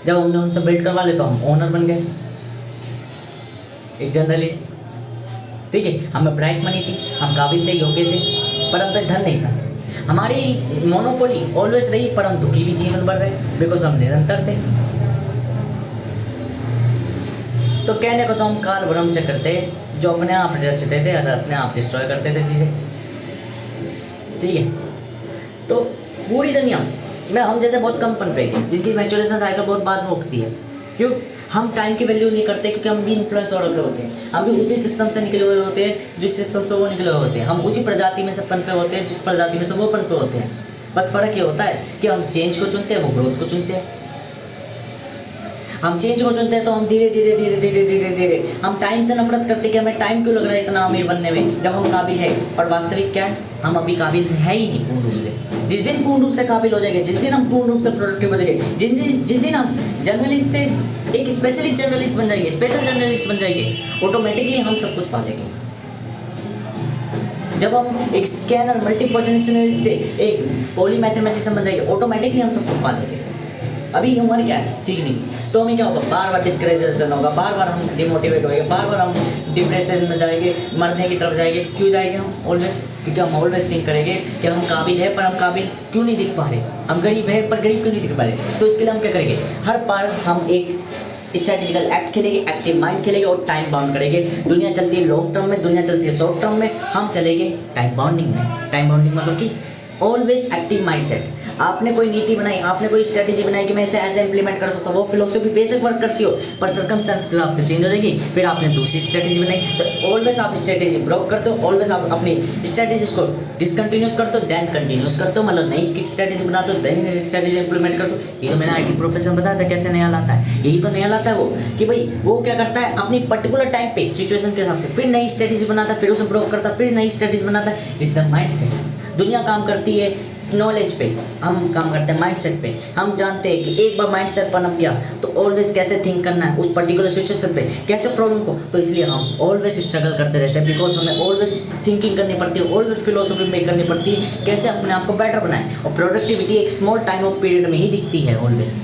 जब हमने उनसे बिल्ड करवा लिया तो हम ओनर बन गए, एक जर्नलिस्ट। ठीक है, हमें ब्राइट मनी थी, हम काबिल थे, योग्य थे, पर हम पे धन नहीं था। हमारी मोनोपोली ऑलवेज रही, पर हम दुखी भी जीवन भर रहे, बिकॉज हम निरंतर थे। तो कहने को तो हम काल ब्रह्म चक्र थे, जो अपने आप रचते थे और अपने आप डिस्ट्रॉय करते थे चीज़ें। ठीक है, तो पूरी दुनिया में हम जैसे बहुत कम पन पेगे, जिनकी मैच्योरेशन साइकिल बहुत बाद में उगती है। क्यों? हम टाइम की वैल्यू नहीं करते, क्योंकि हम भी इन्फ्लुएंस हो रखे होते हैं। हम भी उसी सिस्टम से निकले हुए होते हैं, जिस सिस्टम से वो निकले हुए होते हैं। हम उसी प्रजाति में से पनपे होते हैं, जिस प्रजाति में से वो पनपे होते हैं। बस फ़र्क ये होता है कि हम चेंज को चुनते हैं, वो ग्रोथ को चुनते हैं। हम चेंज को चुनते हैं तो हम धीरे धीरे धीरे धीरे धीरे धीरे हम टाइम से नफरत करते हैं कि हमें टाइम क्यों लग रहा है इतना अमीर बनने में, जब हम काबिल है। पर वास्तविक क्या है? हम अभी काबिल है ही नहीं पूर्ण रूप से। जिस दिन पूर्ण रूप से काबिल हो जाएंगे, जिस दिन हम पूर्ण रूप से प्रोडक्टिव हो जाएंगे, जिस दिन हम जर्नलिस्ट से एक स्पेशलिस्ट जर्नलिस्ट बन जाएंगे, स्पेशल जर्नलिस्ट बन जाएंगे, ऑटोमेटिकली हम सब कुछ पा लेंगे। जब हम एक स्कैनर, मल्टीपोटेंशियलिस्ट से एक पॉलीमैथमेटिशियन बन जाएंगे, ऑटोमेटिकली हम सब कुछ पा लेंगे। अभी उम्र क्या है? सीखने की। तो हमें क्या होगा? बार बार डिस्करेजेशन होगा, बार बार हम डिमोटिवेट होएंगे, बार बार हम डिप्रेशन में जाएंगे, मरने की तरफ जाएंगे। क्यों जाएंगे हम? ऑलवेज, क्योंकि हम ऑलवेज थिंक करेंगे कि हम काबिल है, पर हम काबिल क्यों नहीं दिख पा रहे। हम गरीब है, पर गरीब क्यों नहीं दिख पा रहे। तो इसके लिए हम क्या करेंगे? हर बार हम एक स्ट्रेटेजिकल एक्ट खेलेंगे, एक्टिव माइंड खेलेंगे और टाइम बाउंड करेंगे। दुनिया चलती है लॉन्ग टर्म में, दुनिया चलती है शॉर्ट टर्म में, हम चलेंगे टाइम बाउंडिंग में। टाइम बाउंडिंग मतलब कि ऑलवेज एक्टिव माइंडसेट। आपने कोई नीति बनाई, आपने कोई स्ट्रेटेजी बनाई कि मैं इसे ऐसे इंप्लीमेंट कर सकता हूँ, वो फिलोसफी बेसिक वर्क करती हो, पर सर्कमस्टेंस के हिसाब से चेंज हो जाएगी। फिर आपने दूसरी स्ट्रेटेजी बनाई, तो ऑलवेज आप स्ट्रेटेजी ब्रेक करते हो, ऑलवेज आप अपनी स्ट्रेटेजीज को डिसकंटिन्यूस करते हो, देन कंटिन्यूस करते हो, मतलब नई स्ट्रेटेजी बनाते हो, देन स्ट्रेटेजी इंप्लीमेंट करते हो। ये तो मैंने IT प्रोफेशन बताया था कैसे नया लाता है। यही तो नया लाता है वो, कि भाई वो क्या करता है अपनी पर्टिकुलर टाइम पे सिचुएशन के हिसाब से फिर नई स्ट्रेटेजी बनाता है, फिर उसे ब्रेक करता है, फिर नई स्ट्रेटेजी बनाता है। Is the mindset. दुनिया काम करती है नॉलेज पे, हम काम करते हैं माइंडसेट पे। हम जानते हैं कि एक बार माइंडसेट पनप गया तो ऑलवेज कैसे थिंक करना है उस पर्टिकुलर सिचुएशन पे, कैसे प्रॉब्लम को। तो इसलिए हम ऑलवेज स्ट्रगल करते रहते हैं, बिकॉज हमें ऑलवेज थिंकिंग करनी पड़ती है, ऑलवेज फिलोसफी मेक करनी पड़ती है, कैसे अपने आप को बेटर बनाए। और प्रोडक्टिविटी एक स्मॉल टाइम ऑफ पीरियड में ही दिखती है ऑलवेज।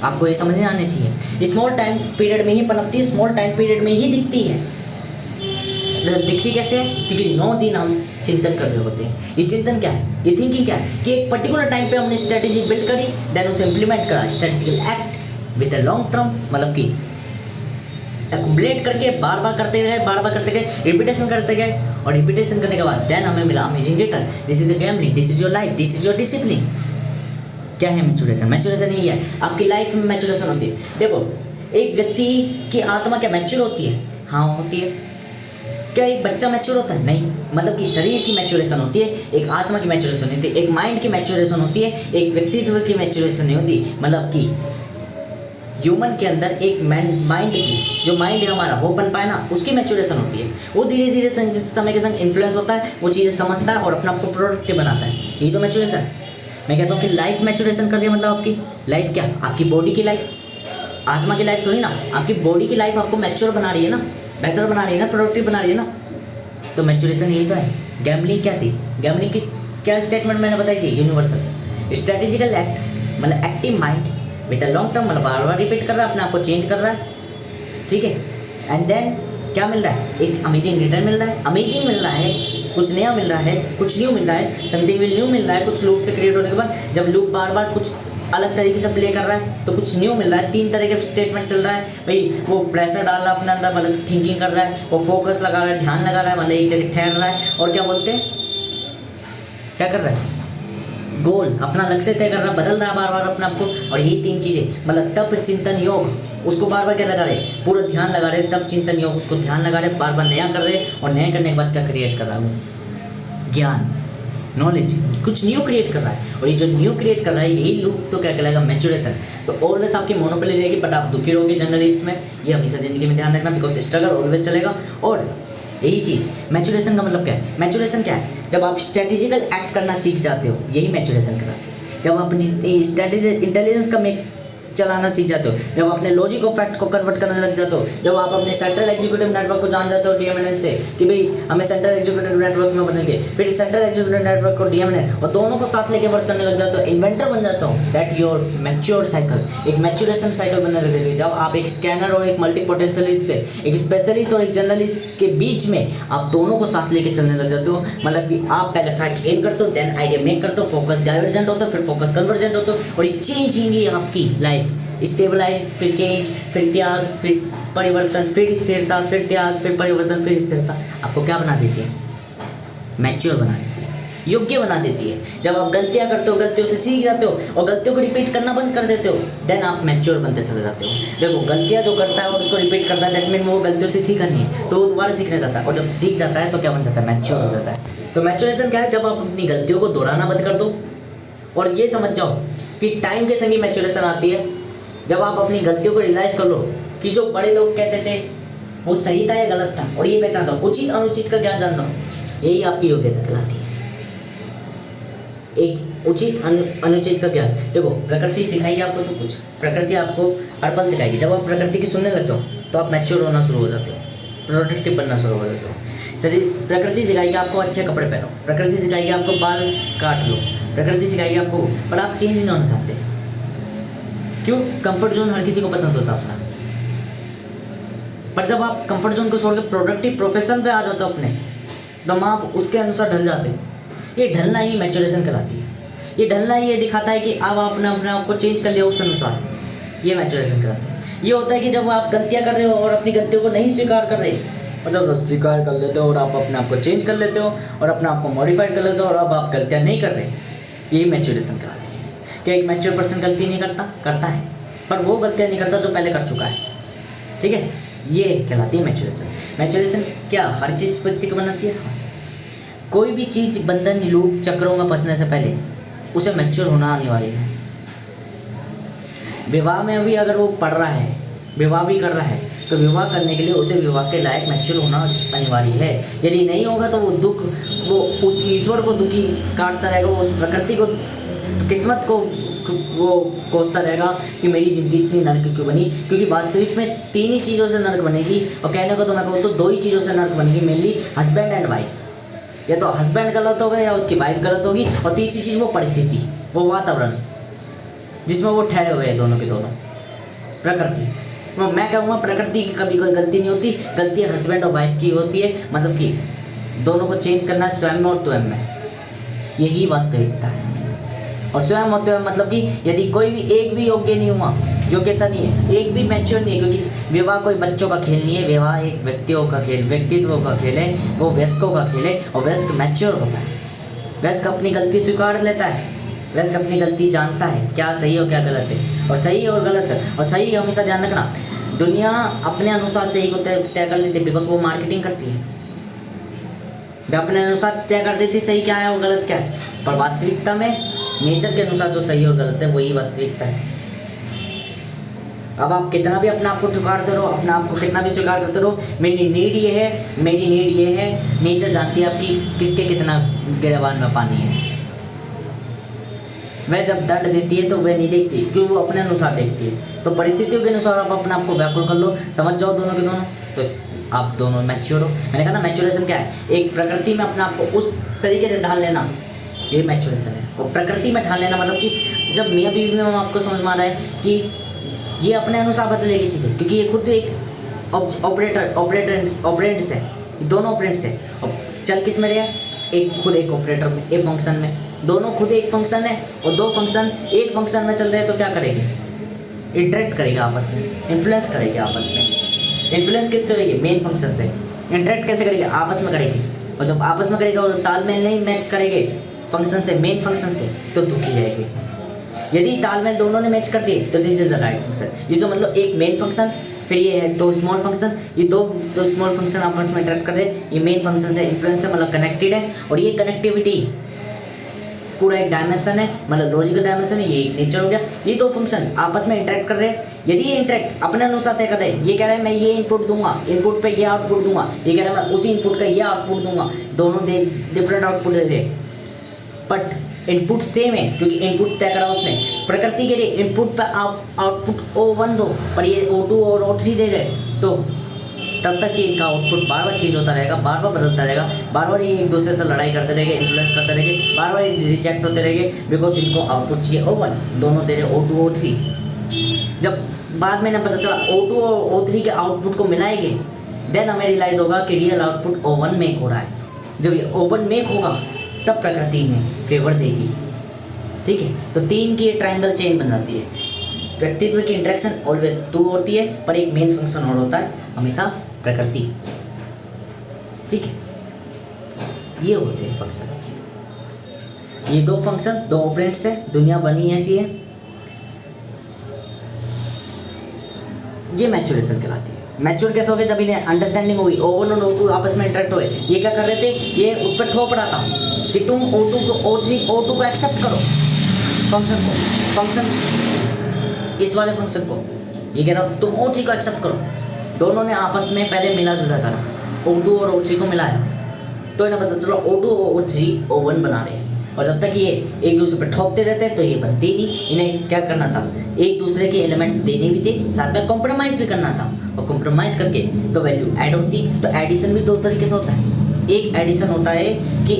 आपको ये समझ में आने चाहिए, स्मॉल टाइम पीरियड में ही पनपती है, स्मॉल टाइम पीरियड में ही दिखती है। दिखती कैसे है? क्योंकि 9 दिन हम चिंतन कर रहे होते हैं। ये चिंतन क्या है? ये थिंकिंग क्या है? कि एक पर्टिकुलर टाइम पे हमने स्ट्रेटेजी बिल्ड करी, देन उसे इंप्लीमेंट करा, strategical act with a long term, मतलब कि एक्युमुलेट करके बार बार करते गए, रिपीटेशन करते गए, और रिपीटेशन करने के बाद देन हमें मिला amazing return. This is the gambling, this is your life, this is your discipline. क्या है मैच्योरेशन? मैच्योरेशन यही है, आपकी लाइफ में मैच्योरेशन होती है। देखो, एक व्यक्ति की आत्मा क्या मैच्योर होती है? हाँ होती है। क्या एक बच्चा मैच्योर होता है? नहीं। मतलब कि शरीर की मैच्योरेशन होती है, एक आत्मा की मैच्योरेशन होती है, एक माइंड की मैच्योरेशन होती है, एक व्यक्तित्व की मैच्योरेशन नहीं होती। मतलब कि ह्यूमन के अंदर एक माइंड की, जो माइंड है हमारा वो बन पाए ना, उसकी मैच्योरेशन होती है। वो धीरे धीरे समय के संग इन्फ्लुएंस होता है, वो चीज़ें समझता है और अपने आप को प्रोडक्टिव बनाता है। यही तो मैच्योरेशन। मैं कहता हूँ कि लाइफ मैच्योरेशन कर रही है, मतलब आपकी लाइफ क्या? आपकी बॉडी की लाइफ, आत्मा की लाइफ थोड़ी ना, आपकी बॉडी की लाइफ आपको मैच्योर बना रही है ना, बेहतर बना रही है ना, प्रोडक्टिव बना रही है ना। तो मैच्योरेशन यही तो है। गैम्बलिंग क्या थी? गैम्बलिंग की क्या स्टेटमेंट मैंने बताई थी? यूनिवर्सल स्ट्रेटेजिकल एक्ट, मतलब active mind with a long term, मतलब बार बार रिपीट कर रहा है, अपने आप को चेंज कर रहा है, ठीक है। एंड देन क्या मिल रहा है? एक अमेजिंग रिटर्न मिल रहा है, अमेजिंग मिल रहा है, कुछ नया मिल रहा है, कुछ न्यू मिल रहा है, समथिंग विल न्यू मिल रहा है। कुछ लूप से क्रिएट होने के बाद जब लूप बार बार कुछ अलग तरीके से प्ले कर रहा है तो कुछ न्यू मिल रहा है। 3 तरह के स्टेटमेंट चल रहा है भाई। वो प्रेशर डाल रहा है अपने अंदर, मतलब थिंकिंग कर रहा है, वो फोकस लगा रहा है, ध्यान लगा रहा है, मतलब एक जगह ठहर रहा है, और क्या बोलते हैं, क्या कर रहा है, गोल अपना लक्ष्य तय कर रहा है, बदल रहा है बार बार अपने आप को। और यही 3 चीज़ें, मतलब तप चिंतन योग, उसको बार बार क्या लगा रहे, पूरा ध्यान लगा रहे, तप चिंतन योग, उसको ध्यान लगा रहे, बार बार नया कर रहे, और नया करने के बाद क्या क्रिएट कर रहा है वो, ज्ञान, नॉलेज, कुछ न्यू क्रिएट कर रहा है। और ये जो न्यू क्रिएट कर रहा है यही लूप तो क्या कहलाएगा, मैच्योरेशन। तो ऑलवेज आपकी मोनोपोली रहेगी, बट आप दुखी रहोगे जनरली इसमें, ये हमेशा जिंदगी में ध्यान रखना, बिकॉज स्ट्रगल ऑलवेज चलेगा। और यही चीज़ मैच्योरेशन का मतलब क्या है? मैच्योरेशन क्या है? जब आप स्ट्रेटेजिकल एक्ट करना सीख जाते हो, यही मैच्योरेशन कराते हैं। जब आप अपनी स्ट्रेटेजी इंटेलिजेंस का चलाना सीख जाते हो, जब अपने लॉजिक ऑफ फैक्ट को कन्वर्ट करने लग जाते हो, जब आप अपने सेंट्रल एग्जीक्यूटिव नेटवर्क को जान जाते हो डीएमएन से कि भाई हमें सेंट्रल एग्जीक्यूटिव नेटवर्क में बनेंगे, फिर सेंट्रल एग्जीक्यूटिव नेटवर्क को डीएमएन, और दोनों को साथ लेके वर्क करने लग जाते हो, इन्वेंटर बन जाता हो। दैट योर मैच्योर साइकिल, एक मैच्योरेशन साइकिल बनने लग जाती है। जब आप एक स्कैनर और एक मल्टी पोटेंशियलिस्ट से, एक स्पेशलिस्ट और एक जर्नलिस्ट के बीच में आप दोनों को साथ लेके चलने लग जाते हो, मतलब कि आप पहले फैक्ट गेन करते हो, देन आइडिया मेक करते हो, फोकस डाइवर्जेंट होता है, फिर फोकस कन्वर्जेंट होता है, और ये चेंज होंगी आपकी लाइफ। स्टेबलाइज, फिर चेंज, फिर त्याग, फिर परिवर्तन, फिर स्थिरता, फिर त्याग, फिर परिवर्तन, फिर स्थिरता। आपको क्या बना देती है? मैच्योर बना देती है, योग्य बना देती है। जब आप गलतियां करते हो, गलतियों से सीख जाते हो और गलतियों को रिपीट करना बंद कर देते हो, देन आप मैच्योर बनते चले जाते हो। देखो, गलतियां जो करता है और उसको रिपीट करता है, दैट मीन वो गलतियों से सीखा नहीं है, तो वो दोबारा सीखने जाता है, और जब सीख जाता है तो क्या बन जाता है? मैच्योर हो जाता है। तो मैच्योरेशन क्या है? जब आप अपनी गलतियों को दोहराना बंद कर दो, और ये समझ जाओ कि टाइम के संग ही मैच्योरेशन आती है। जब आप अपनी गलतियों को रियलाइज़ कर लो कि जो बड़े लोग कहते थे वो सही था या गलत था, और ये पहचानता हूँ, उचित अनुचित का ज्ञान जानता हूँ, यही आपकी योग्यता कहलाती है। एक उचित अनुचित का ज्ञान। देखो, प्रकृति सिखाएगी आपको सब कुछ, प्रकृति आपको हर पल सिखाएगी। जब आप प्रकृति की सुनने लग जाओ तो आप मैच्योर होना शुरू हो जाते हो, प्रोडक्टिव बनना शुरू हो जाते हो। शरीर, प्रकृति सिखाएगी आपको अच्छे कपड़े पहनो, प्रकृति सिखाएगी आपको बाल काट लो, प्रकृति सिखाएगी आपको, पर आप चेंज नहीं होना चाहते। क्यों? कंफर्ट जोन हर किसी को पसंद होता है अपना, पर जब आप कंफर्ट जोन को छोड़ के प्रोडक्टिव प्रोफेशन पे आ जाते हो अपने, तो आप उसके अनुसार ढल जाते हो। ये ढलना ही मैच्योरेशन कहलाती है। ये ढलना ही ये दिखाता है कि अब आपने अपने आप को चेंज कर लिया उस अनुसार, ये मैच्योरेशन कहलाता है। ये होता है कि जब आप गलतियाँ कर रहे हो और अपनी गलतियों को नहीं स्वीकार कर रहे, और जब स्वीकार कर लेते हो और आप अपने आप को चेंज कर लेते हो और अपने आप को मॉडिफाइड कर लेते हो, और अब आप गलतियाँ नहीं कर रहे, यही मैच्योरेशन कहलाती है। क्या एक मैच्योर पर्सन गलती नहीं करता है, पर वो गलतियाँ नहीं करता जो पहले कर चुका है, ठीक है। ये कहलाती है मैच्योरेशन। मैच्योरेशन क्या हर चीज़ व्यक्ति को बनना चाहिए? हाँ। कोई भी चीज़ बंधन, लूप, चक्रों में फंसने से पहले उसे मैच्योर होना अनिवार्य है। विवाह में भी अगर वो पढ़ रहा है, विवाह भी कर रहा है, तो विवाह करने के लिए उसे विवाह के लायक मैच्योर होना अनिवार्य है। यदि नहीं होगा तो वो उस ईश्वर को दुखी काटता रहेगा, वो उस प्रकृति को, किस्मत को वो कोसता रहेगा कि मेरी ज़िंदगी इतनी नरक क्यों बनी। क्योंकि वास्तविक में 3 ही चीज़ों से नरक बनेगी, और कहने को तो मैं कहूँ तो 2 ही चीज़ों से नरक बनेगी, मेनली हस्बैंड एंड वाइफ। या तो हस्बैंड गलत होगा या उसकी वाइफ गलत होगी, और तीसरी चीज़ वो परिस्थिति, वो वातावरण जिसमें वो ठहरे हुए हैं, दोनों के दोनों। प्रकृति, तो मैं कहूँगा प्रकृति की कभी कोई गलती नहीं होती, गलती हस्बैंड और वाइफ की होती है। मतलब कि दोनों को चेंज करना स्वयं में और त्वयं में, यही वास्तविकता है। और स्वयं होते हुए मतलब कि यदि कोई भी एक भी योग्य नहीं हुआ, योग्यता नहीं है, एक भी मैच्योर नहीं है, क्योंकि विवाह कोई बच्चों का खेल नहीं है, विवाह एक व्यक्तियों का खेल, व्यक्तित्व का खेल है, वो वयस्कों का खेल है। और वयस्क मैच्योर होता है, वयस्क अपनी गलती स्वीकार लेता है, वयस्क अपनी गलती जानता है क्या सही और क्या गलत है, और सही और गलत, और सही हमेशा ध्यान रखना, दुनिया अपने अनुसार सही को तय कर लेती है, बिकॉज वो मार्केटिंग करती है, वे अपने अनुसार तय कर देती सही क्या है और गलत क्या है। पर वास्तविकता में नेचर के अनुसार जो सही और गलत है वही वास्तविकता है। अब आप कितना भी अपने आप को ठुकारते रहो, अपने आप को कितना भी स्वीकार करते रहो, मेरी नीड ये है, मेरी नीड ये है, नेचर जानती है आपकी किसके कितना गिरवान में पानी है। वह जब दंड देती है तो वह नहीं देखती, क्योंकि वो अपने अनुसार देखती है। तो परिस्थितियों के अनुसार आप अपने आप को व्याकुल कर लो, समझ जाओ दोनों के दोनों, तो आप दोनों मैच्योर हो। मैंने कहा ना मैच्योरेशन क्या है, एक प्रकृति में अपने आप को उस तरीके से ढाल लेना, ये मैच्योरेशन है। और प्रकृति में ढाल लेना मतलब कि जब मियाँ बीवी में आपको समझ में आ रहा है कि ये अपने अनुसार बदलेगी चीज़ें, क्योंकि ये खुद एक ऑपरेटर्स है, दोनों ऑपरेंट्स है। और चल किस में रहा, एक खुद एक ऑपरेटर में, एक फंक्शन में, दोनों खुद एक फंक्शन है और दो फंक्शन एक फंक्शन में चल रहे हैं, तो क्या करेंगे, इंटरेक्ट करेगा आपस में, इन्फ्लुएंस करेंगे आपस में। इन्फ्लुएंस किससे होगी, मेन फंक्शन से। इंटरेक्ट कैसे करेंगे, आपस में करेंगे, और जब आपस में करेगा और तालमेल नहीं मैच करेंगे फंक्शन से, मेन फंक्शन से, तो दुखी रहेगी। यदि तालमेल दोनों ने मैच कर दिए तो this is the right function. ये जो मतलब एक मेन फंक्शन, फिर ये है दो स्मॉल फंक्शन, ये दो स्मॉल फंक्शन आपस में इंटरेक्ट कर रहे हैं, ये मेन फंक्शन से इन्फ्लुएंस है, मतलब कनेक्टेड है। और ये कनेक्टिविटी पूरा एक डायमेंशन है, मतलब लॉजिकल डायमेंशन है, ये एक नेचर हो गया। ये दो फंक्शन आपस में इंटरेक्ट कर रहे हैं। यदि ये इंटरेक्ट अपने अनुसार तय कर रहे हैं, ये कह रहा है मैं ये इनपुट दूंगा, इनपुट पे ये आउटपुट दूंगा, ये कह रहा है मैं उसी इनपुट का ये आउटपुट दूंगा, दोनों डिफरेंट आउटपुट दे रहे, बट इनपुट सेम है क्योंकि इनपुट तय करा उसने। प्रकृति के लिए इनपुट पे आप आउटपुट O1 दो, पर ये O2 और O3 दे रहे, तो तब तक ये इनका आउटपुट बार बार चेंज होता रहेगा, बार बार बदलता रहेगा, बार बार ये एक दूसरे से लड़ाई करते रहेंगे, इन्फ्लुएंस करते रहेंगे, बार बार रिजेक्ट होते रहेंगे, बिकॉज इनको आउटपुट चाहिए O1, दोनों दे रहे O2 O3। जब बाद में ना पता चला O2 और O3 के आउटपुट को मिलाएंगे, देन हमें रियलाइज़ होगा कि रियल आउटपुट O1 मेक हो रहा है। जब ये O1 मेक होगा तब प्रकृति में फेवर देगी, ठीक है। तो तीन की ट्रायंगल चेन बन जाती है। व्यक्तित्व की इंटरेक्शन ऑलवेज टू होती है, पर एक मेन फंक्शन और होता है हमेशा प्रकृति, ठीक है। ये होते हैं फंक्शंस, ये दो फंक्शन, दो ऑपरेंट्स है, दुनिया बनी ऐसी है, ये मैच्योरेशन कहलाती है। मैच्योर कैसे हो गया, जब इन्हें अंडरस्टैंडिंग हुई, O1 और O2 आपस में इंटरेक्ट हुए। ये क्या कर रहे थे, ये उस पर ठोक रहा था कि तुम O2 को एक्सेप्ट करो, फंक्शन को, फंक्शन इस वाले फंक्शन को, ये कह रहा तुम O3 को एक्सेप्ट करो। दोनों ने आपस में पहले मिला जुला करा, O2 और O3 को मिलाया, तो इन्हें पता चलो O2 और O3 O1 बना रहे हैं। और जब तक ये एक दूसरे पर ठोकते रहते तो ये बनती नहीं। इन्हें क्या करना था, एक दूसरे के एलिमेंट्स देने भी थे, साथ में कॉम्प्रोमाइज़ भी करना था, और कॉम्प्रोमाइज़ करके तो वैल्यू ऐड होती। तो एडिशन भी दो तरीके से होता है। एक एडिशन होता है कि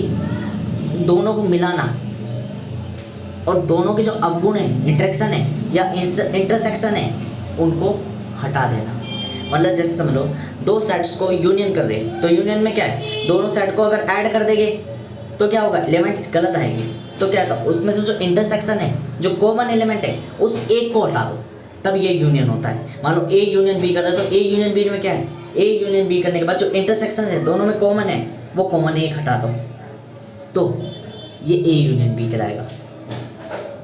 दोनों को मिलाना, और दोनों के जो अवगुण है, इंटरेक्शन है या इंटरसेक्शन है, उनको हटा देना। मतलब जैसे समझ लो दो सेट्स को यूनियन कर रहे हैं, तो यूनियन में क्या है, दोनों सेट को अगर ऐड कर देंगे तो क्या होगा, एलिमेंट्स गलत आएंगे। तो क्या था, उसमें से जो इंटरसेक्शन है, जो कॉमन एलिमेंट है, उस एक को हटा दो, तब ये यूनियन होता है। मान लो A यूनियन B कर रहा है, तो A यूनियन B में क्या है, A यूनियन B करने के बाद जो इंटरसेक्शन है दोनों में कॉमन है, वो कॉमन एक हटा दो, तो ये A यूनियन B कहलाएगा,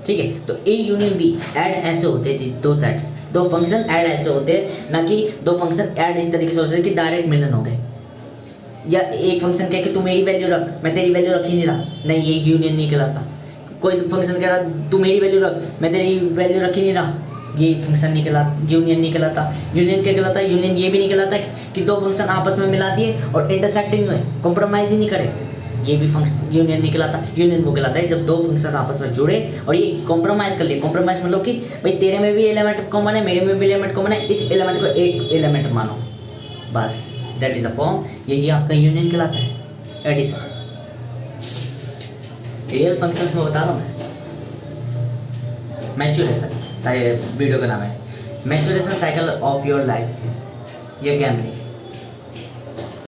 ठीक है। तो A यूनियन B ऐड ऐसे होते हैं, दो सेट्स, दो फंक्शन ऐड ऐसे होते हैं, ना कि दो फंक्शन ऐड इस तरीके से होते हैं कि डायरेक्ट मिलन हो गए, या एक फंक्शन कह के तू मेरी वैल्यू रख, मैं तेरी वैल्यू रख ही नहीं रहा, नहीं, ये यूनियन नहीं कहलाता। कोई फंक्शन कह रहा तू मेरी वैल्यू रख, मैं तेरी वैल्यू रख ही नहीं रहा, ये फंक्शन नहीं कहलाता, यूनियन नहीं कहलाता। यूनियन क्या कहलाता है, यूनियन ये भी नहीं कहलाता कि दो फंक्शन आपस में मिला दिए और इंटरसेक्टिंग हुए, कॉम्प्रोमाइज़ ही नहीं करे, ये भी फंक्शन यूनियन नहीं कहलाता। यूनियन वो कहलाता है जब दो फंक्शन आपस में जुड़े और ये कॉम्प्रोमाइज़ कर लिए। कॉम्प्रोमाइज़ मतलब कि भाई तेरे में भी एलिमेंट कॉमन है, मेरे में भी एलिमेंट कॉमन है, इस एलिमेंट को एक एलिमेंट मानो, बस दैट इज अ फॉर्म। यही आपका यूनियन कहलाता है, एडिशन। रियल फंक्शंस में बता रहा हूँ मैं। मैच्योरेशन वीडियो का नाम है maturation cycle of your life, ये क्या है